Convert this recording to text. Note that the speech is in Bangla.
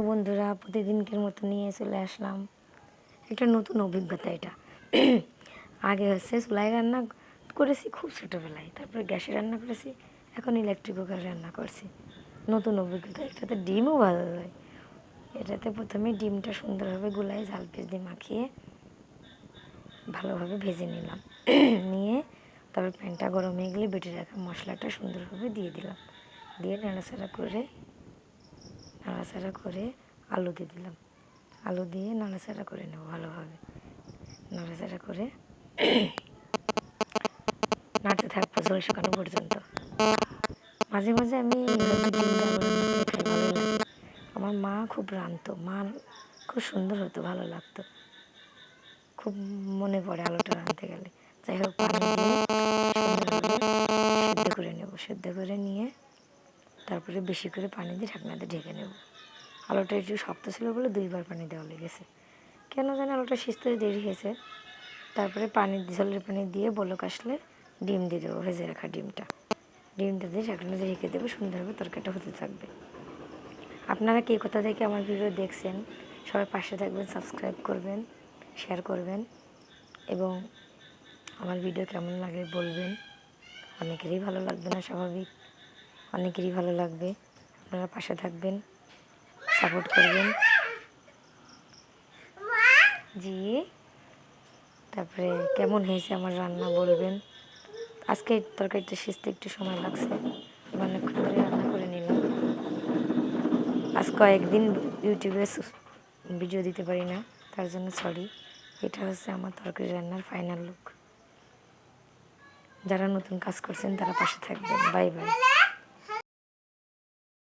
বন্ধুরা, প্রতিদিনকের মতো নিয়ে চলে আসলাম একটা নতুন অভিজ্ঞতা। এটা আগে হচ্ছে চুলায় রান্না করেছি খুব ছোটোবেলায়, তারপরে গ্যাসে রান্না করেছি, এখন ইলেকট্রিক কুকারে রান্না করছি। নতুন অভিজ্ঞতা। এটাতে ডিমও ভাজা যায়। এটাতে প্রথমে ডিমটা সুন্দরভাবে গুলাই ঝাল পেঁয়াজ দিয়ে মাখিয়ে ভালোভাবে ভেজে নিলাম। নিয়ে তারপর প্যানটা গরম হয়ে গেলে বেটে রাখা মশলাটা সুন্দরভাবে দিয়ে দিলাম। দিয়ে নাড়াচাড়া করে আলু দিয়ে দিলাম। আলু দিয়ে নাড়াচাড়া করে নেব ভালোভাবে। নাড়াচাড়া করে নাড়তে থাকবো ঝোল শুকানো পর্যন্ত। মাঝে মাঝে আমি এইভাবে ডিম দিয়ে আলু রান্না করে খাই, ভালো লাগে। আমার মা খুব রাঁধতো, মা খুব সুন্দর হতো, ভালো লাগতো। খুব মনে পড়ে আলুটা রাঁধতে গেলে। যাই হোক, পানি দিয়ে সুন্দরভাবে সেদ্ধ করে নেব। সেদ্ধ করে নিয়ে তারপরে বেশি করে পানি দিয়ে ঢাকনাতে ঢেকে নেব। আলুটা একটু শক্ত ছিল বলে 2বার পানি দেওয়া লেগেছে। কেন জানি আলুটা সিজতে দেরি হয়েছে। তারপরে ঝোলের পানি দিয়ে বলক আসলে ডিম দিয়ে দেবো, ভেজে রাখা ডিমটা দিয়ে ঢাকনাতে রেখে দেবো। সুন্দরভাবে তরকারিটা হতে থাকবে। আপনারা কে কোথা থেকে আমার ভিডিও দেখছেন সবাই পাশে থাকবেন, সাবস্ক্রাইব করবেন, শেয়ার করবেন এবং আমার ভিডিও কেমন লাগে বলবেন। অনেকেরই ভালো লাগবে না, স্বাভাবিক, অনেকেরই ভালো লাগবে। আপনারা পাশে থাকবেন, সাপোর্ট করবেন। জি, তারপরে কেমন হয়েছে আমার রান্না বলবেন। আজকে তরকারিটা সিজতে একটু সময় লাগছে, অনেকক্ষণ ধরে রান্না করে নিলাম। আজ কয়েকদিন ইউটিউবে ভিডিও দিতে পারি না, তার জন্য সরি। এটা হচ্ছে আমার তরকারি রান্নার ফাইনাল লুক। যারা নতুন কাজ করছেন তারা পাশে থাকবেন। Bye bye.